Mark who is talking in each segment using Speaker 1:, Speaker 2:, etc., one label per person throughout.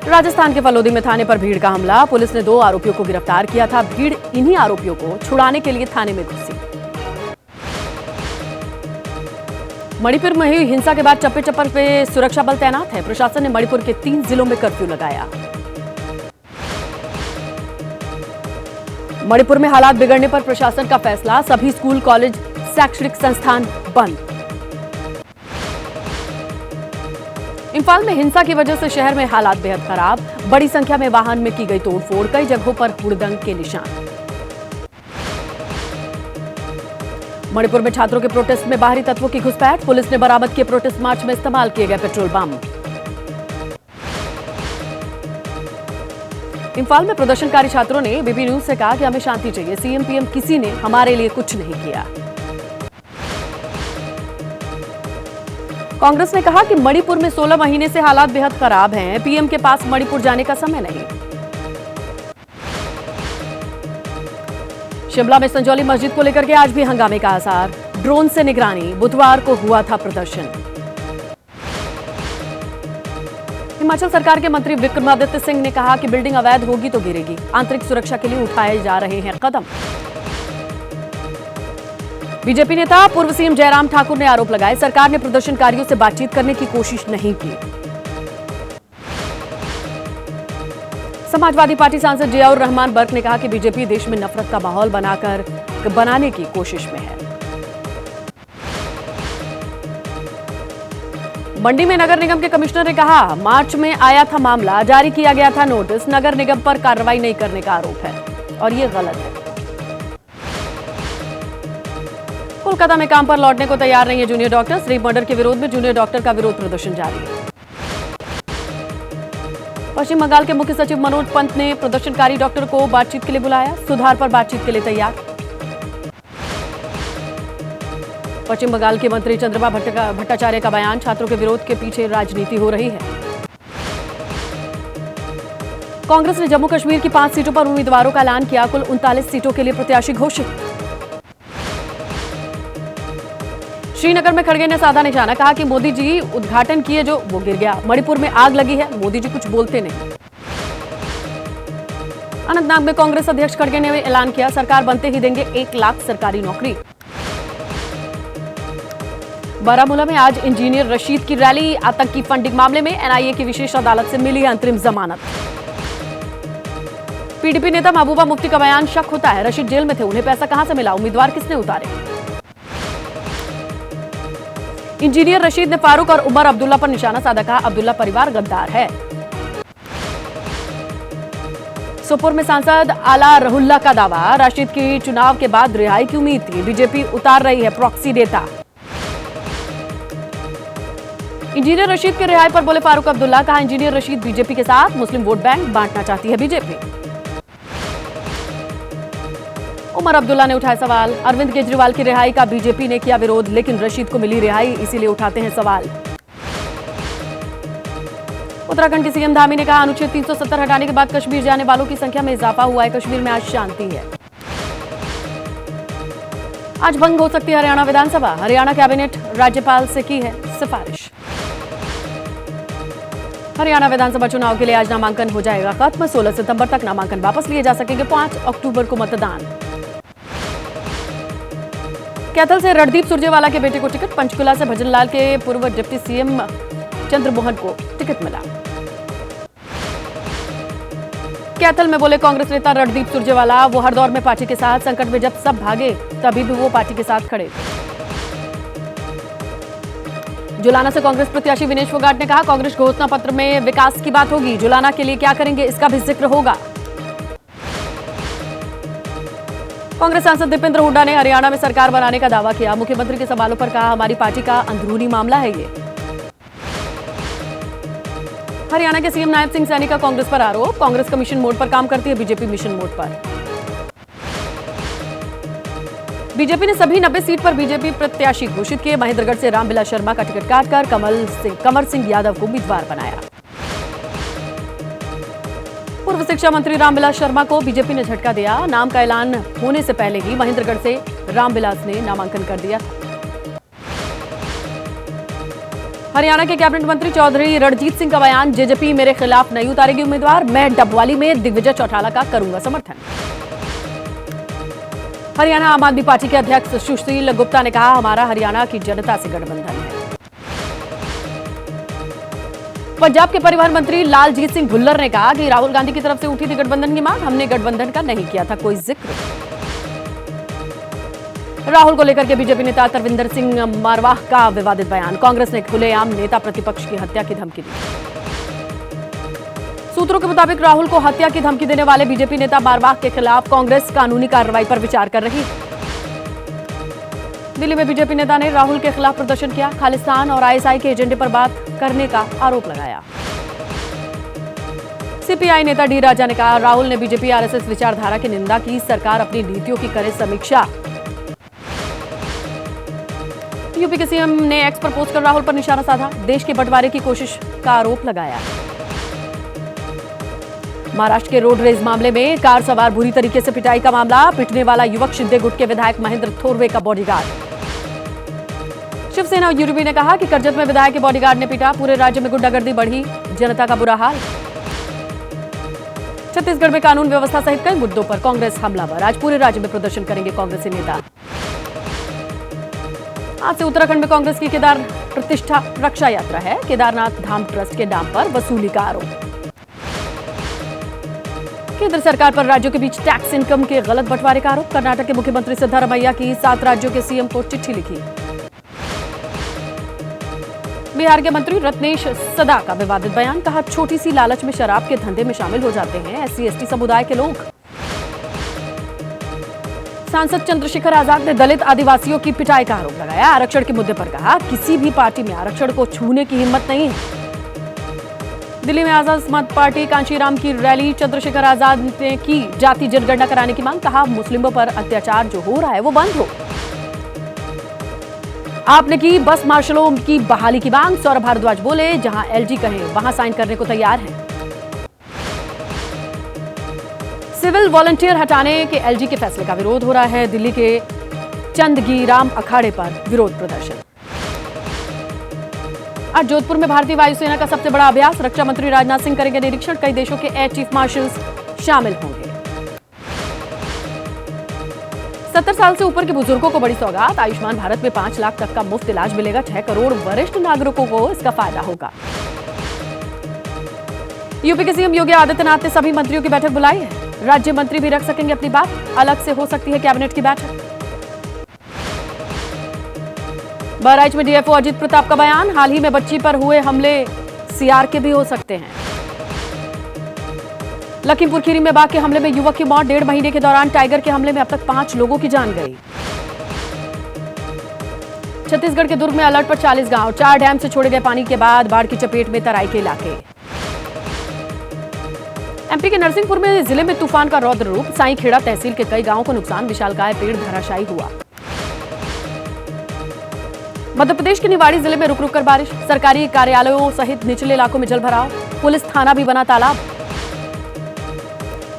Speaker 1: राजस्थान के फलोदी में थाने पर भीड़ का हमला। पुलिस ने 2 आरोपियों को गिरफ्तार किया था। भीड़ इन्हीं आरोपियों को छुड़ाने के लिए थाने में घुसी। मणिपुर में हुई हिंसा के बाद चप्पे चप्पर पे सुरक्षा बल तैनात है। प्रशासन ने मणिपुर के 3 जिलों में कर्फ्यू लगाया। मणिपुर में हालात बिगड़ने पर प्रशासन का फैसला, सभी स्कूल, कॉलेज, शैक्षणिक संस्थान बंद। इंफाल में हिंसा की वजह से शहर में हालात बेहद खराब। बड़ी संख्या में वाहन में की गई तोड़फोड़, कई जगहों पर हुड़दंग के निशान। मणिपुर में छात्रों के प्रोटेस्ट में बाहरी तत्वों की घुसपैठ। पुलिस ने बरामद किए प्रोटेस्ट मार्च में इस्तेमाल किए गए पेट्रोल बम। इंफाल में प्रदर्शनकारी छात्रों ने बीबी न्यूज से कहा कि हमें शांति चाहिए, सीएम पीएम किसी ने हमारे लिए कुछ नहीं किया। कांग्रेस ने कहा कि मणिपुर में 16 महीने से हालात बेहद खराब हैं, पीएम के पास मणिपुर जाने का समय नहीं। शिमला में संजौली मस्जिद को लेकर के आज भी हंगामे का आसार, ड्रोन से निगरानी। बुधवार को हुआ था प्रदर्शन। हिमाचल सरकार के मंत्री विक्रमादित्य सिंह ने कहा कि बिल्डिंग अवैध होगी तो गिरेगी। आंतरिक सुरक्षा के लिए उठाए जा रहे हैं कदम। बीजेपी नेता पूर्व सीएम जयराम ठाकुर ने आरोप लगाए, सरकार ने प्रदर्शनकारियों से बातचीत करने की कोशिश नहीं की। समाजवादी पार्टी सांसद जियाउर रहमान बर्क ने कहा कि बीजेपी देश में नफरत का माहौल बनाने की कोशिश में है। मंडी में नगर निगम के कमिश्नर ने कहा, मार्च में आया था मामला, जारी किया गया था नोटिस, नगर निगम पर कार्रवाई नहीं करने का आरोप है और ये गलत है। कोलकाता में काम पर लौटने को तैयार नहीं है जूनियर डॉक्टर्स। रेप मर्डर के विरोध में जूनियर डॉक्टर का विरोध प्रदर्शन जारी है। पश्चिम बंगाल के मुख्य सचिव मनोज पंत ने प्रदर्शनकारी डॉक्टर को बातचीत के लिए बुलाया, सुधार पर बातचीत के लिए तैयार। पश्चिम बंगाल के मंत्री चंद्रमा भट्टाचार्य का बयान, छात्रों के विरोध के पीछे राजनीति हो रही है। कांग्रेस ने जम्मू कश्मीर की 5 सीटों पर उम्मीदवारों का ऐलान किया, कुल 39 सीटों के लिए प्रत्याशी घोषित। श्रीनगर में खड़गे ने साधा निशाना, कहा कि मोदी जी उद्घाटन किए जो वो गिर गया। मणिपुर में आग लगी है, मोदी जी कुछ बोलते नहीं। अनंतनाग में कांग्रेस अध्यक्ष खड़गे ने ऐलान किया, सरकार बनते ही देंगे 1 लाख सरकारी नौकरी। बारामूला में आज इंजीनियर रशीद की रैली, आतंकी फंडिंग मामले में एनआईए की विशेष अदालत से मिली अंतरिम जमानत। पीडीपी नेता महबूबा मुफ्ती का बयान, शक होता है रशीद जेल में थे, उन्हें पैसा कहां से मिला, उम्मीदवार किसने उतारे। इंजीनियर रशीद ने फारूक और उमर अब्दुल्ला पर निशाना साधा, कहा अब्दुल्ला परिवार गद्दार है। सोपोर में सांसद आला रहुल्ला का दावा, रशीद की चुनाव के बाद रिहाई की उम्मीद थी, बीजेपी उतार रही है प्रॉक्सी डेटा। इंजीनियर रशीद के रिहाई पर बोले फारूक अब्दुल्ला, कहा इंजीनियर रशीद बीजेपी के साथ, मुस्लिम वोट बैंक बांटना चाहती है बीजेपी। उमर अब्दुल्ला ने उठाया सवाल, अरविंद केजरीवाल की रिहाई का बीजेपी ने किया विरोध, लेकिन रशीद को मिली रिहाई, इसीलिए उठाते हैं सवाल। उत्तराखंड के सीएम धामी ने कहा, अनुच्छेद 370 हटाने के बाद कश्मीर जाने वालों की संख्या में इजाफा हुआ है, कश्मीर में आज शांति है। आज भंग हो सकती है हरियाणा विधानसभा, हरियाणा कैबिनेट राज्यपाल से की है सिफारिश। हरियाणा विधानसभा चुनाव के लिए आज नामांकन हो जाएगा खत्म, 16 सितंबर तक नामांकन वापस लिए जा सकेंगे, 5 अक्टूबर को मतदान। कैथल से रणदीप सुरजेवाला के बेटे को टिकट, पंचकुला से भजनलाल के पूर्व डिप्टी सीएम चंद्रमोहन को टिकट मिला। कैथल में बोले कांग्रेस नेता रणदीप सुरजेवाला, वो हर दौर में पार्टी के साथ, संकट में जब सब भागे तभी भी वो पार्टी के साथ खड़े थे। जुलाना से कांग्रेस प्रत्याशी विनेश फोगाट ने कहा, कांग्रेस घोषणा पत्र में विकास की बात होगी, जुलाना के लिए क्या करेंगे इसका भी जिक्र होगा। कांग्रेस सांसद दीपेंद्र हुड्डा ने हरियाणा में सरकार बनाने का दावा किया, मुख्यमंत्री के सवालों पर कहा, हमारी पार्टी का अंदरूनी मामला है ये। हरियाणा के सीएम नायब सिंह सैनी का कांग्रेस पर आरोप, कांग्रेस का मिशन मोड पर काम करती है, बीजेपी मिशन मोड पर। बीजेपी ने सभी 90 सीट पर बीजेपी प्रत्याशी घोषित किए, महेंद्रगढ़ से रामविलास शर्मा का टिकट काटकर कंवर सिंह यादव को उम्मीदवार बनाया। पूर्व शिक्षा मंत्री रामविलास शर्मा को बीजेपी ने झटका दिया, नाम का ऐलान होने से पहले ही महेंद्रगढ़ से रामविलास ने नामांकन कर दिया। हरियाणा के कैबिनेट मंत्री चौधरी रणजीत सिंह का बयान, जेजेपी मेरे खिलाफ नहीं उतारेगी उम्मीदवार, मैं डबवाली में दिग्विजय चौटाला का करूंगा समर्थन। हरियाणा आम आदमी पार्टी के अध्यक्ष सुशील गुप्ता ने कहा, हमारा हरियाणा की जनता से गठबंधन है। पंजाब के परिवहन मंत्री लालजीत सिंह भुल्लर ने कहा कि राहुल गांधी की तरफ से उठी थी गठबंधन की मांग, हमने गठबंधन का नहीं किया था कोई जिक्र। राहुल को लेकर के बीजेपी नेता तरविंदर सिंह मारवाह का विवादित बयान, कांग्रेस ने खुलेआम नेता प्रतिपक्ष की हत्या की धमकी दी। सूत्रों के मुताबिक राहुल को हत्या की धमकी देने वाले बीजेपी नेता मारवाह के खिलाफ कांग्रेस कानूनी कार्रवाई पर विचार कर रही है। दिल्ली में बीजेपी नेता ने राहुल के खिलाफ प्रदर्शन किया, खालिस्तान और आईएसआई के एजेंडे पर बात करने का आरोप लगाया। सीपीआई नेता डी राजा ने कहा, राहुल ने बीजेपी आरएसएस विचारधारा की निंदा की, सरकार अपनी नीतियों की करे समीक्षा। यूपी के सीएम ने एक्स पर पोस्ट कर राहुल पर निशाना साधा, देश के बंटवारे की कोशिश का आरोप लगाया। महाराष्ट्र के रोड रेज मामले में कार सवार बुरी तरीके से पिटाई का मामला, पिटने वाला युवक शिंदे गुट के विधायक महेंद्र थोरवे का बॉडीगार्ड। शिवसेना यूपी ने कहा कि कर्जत में विधायक के बॉडीगार्ड ने पीटा, पूरे राज्य में गुंडागर्दी बढ़ी, जनता का बुरा हाल। छत्तीसगढ़ में कानून व्यवस्था सहित कई मुद्दों पर कांग्रेस हमलावर, आज पूरे राज्य में प्रदर्शन करेंगे कांग्रेसी नेता। आज से उत्तराखंड में कांग्रेस की केदार प्रतिष्ठा रक्षा यात्रा है, केदारनाथ धाम ट्रस्ट के नाम पर वसूली का आरोप। केंद्र सरकार पर राज्यों के बीच टैक्स इनकम के गलत बंटवारे का आरोप, कर्नाटक के मुख्यमंत्री सिद्धारमैया की 7 राज्यों के सीएम को चिट्ठी लिखी। बिहार के मंत्री रत्नेश सदा का विवादित बयान, कहा छोटी सी लालच में शराब के धंधे में शामिल हो जाते हैं एससी एसटी समुदाय के लोग। सांसद चंद्रशेखर आजाद ने दलित आदिवासियों की पिटाई का आरोप लगाया, आरक्षण के मुद्दे पर कहा किसी भी पार्टी में आरक्षण को छूने की हिम्मत नहीं है। दिल्ली में आजाद समाज पार्टी कांशीराम की रैली, चंद्रशेखर आजाद ने की जाति जनगणना कराने की मांग, कहा मुस्लिमों पर अत्याचार जो हो रहा है वो बंद हो। आपने की बस मार्शलों की बहाली की मांग, सौरभ भारद्वाज बोले जहां एलजी कहे वहां साइन करने को तैयार हैं। सिविल वॉलंटियर हटाने के एलजी के फैसले का विरोध हो रहा है, दिल्ली के चंदगीराम अखाड़े पर विरोध प्रदर्शन। आज जोधपुर में भारतीय वायुसेना का सबसे बड़ा अभ्यास, रक्षा मंत्री राजनाथ सिंह करेंगे निरीक्षण, कई देशों के एयर चीफ मार्शल्स शामिल होंगे। 70 साल से ऊपर के बुजुर्गों को बड़ी सौगात, आयुष्मान भारत में 5 लाख तक का मुफ्त इलाज मिलेगा, 6 करोड़ वरिष्ठ नागरिकों को इसका फायदा होगा। यूपी के सीएम योगी आदित्यनाथ ने सभी मंत्रियों की बैठक बुलाई है, राज्य मंत्री भी रख सकेंगे अपनी बात, अलग से हो सकती है कैबिनेट की बैठक। बहराइच में डीएफओ अजित प्रताप का बयान, हाल ही में बच्ची पर हुए हमले सीआर के भी हो सकते हैं। लखीमपुर खीरी में बाघ के हमले में युवक की मौत, 1.5 महीने के दौरान टाइगर के हमले में अब तक 5 लोगों की जान गई। छत्तीसगढ़ के दुर्ग में अलर्ट पर 40 गांव, 4 डैम से छोड़े गए पानी के बाद बाढ़ की चपेट में तराई के इलाके। एमपी के नरसिंहपुर में जिले में तूफान का रौद्र रूप, साईखेड़ा तहसील के कई गांवों को नुकसान, विशालकाय पेड़ धराशायी हुआ। मध्य प्रदेश के निवाड़ी जिले में रुक रुक कर बारिश, सरकारी कार्यालयों सहित निचले इलाकों में जलभराव, पुलिस थाना भी बना तालाब।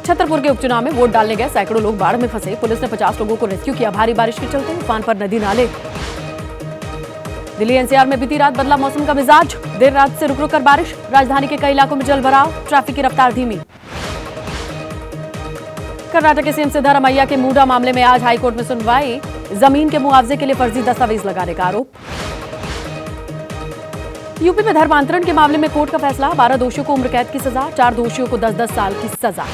Speaker 1: छतरपुर के उपचुनाव में वोट डालने गए सैकड़ों लोग बाढ़ में फंसे, पुलिस ने 50 लोगों को रेस्क्यू किया, भारी बारिश के चलते उफान पर नदी नाले। दिल्ली एनसीआर में बीती रात बदला मौसम का मिजाज, देर रात से रुक रुक कर बारिश, राजधानी के कई इलाकों में जलभराव, ट्रैफिक की रफ्तार धीमी। कर्नाटक के सीएम सिद्धारमैया के मूडा मामले में आज हाईकोर्ट में सुनवाई, जमीन के मुआवजे के लिए फर्जी दस्तावेज लगाने का आरोप। यूपी में धर्मांतरण के मामले में कोर्ट का फैसला, 12 दोषियों को उम्र कैद की सजा, 4 दोषियों को 10-10 साल की सजा।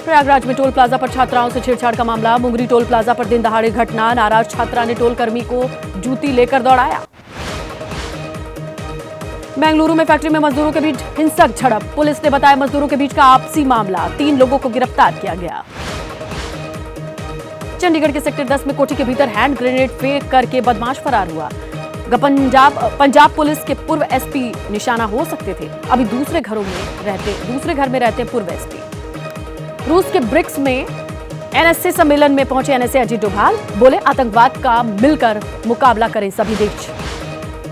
Speaker 1: प्रयागराज में टोल प्लाजा पर छात्राओं से छेड़छाड़ का मामला, मुंगरी टोल प्लाजा पर दिन दहाड़े घटना, नाराज छात्रा ने टोल कर्मी को जूती लेकर दौड़ाया। बेंगलुरु में फैक्ट्री में मजदूरों के बीच हिंसक झड़प, पुलिस ने बताया मजदूरों के बीच का आपसी मामला, 3 लोगों को गिरफ्तार किया गया। चंडीगढ़ के सेक्टर 10 में कोठी के भीतर हैंड ग्रेनेड फेंक करके बदमाश फरार हुआ। पंजाब पुलिस के पूर्व एसपी निशाना हो सकते थे, अभी दूसरे घर में रहते पूर्व एसपी। रूस के ब्रिक्स में एनएसए सम्मेलन में पहुंचे एनएसए अजीत डोभाल, बोले आतंकवाद का मिलकर मुकाबला करें सभी देश।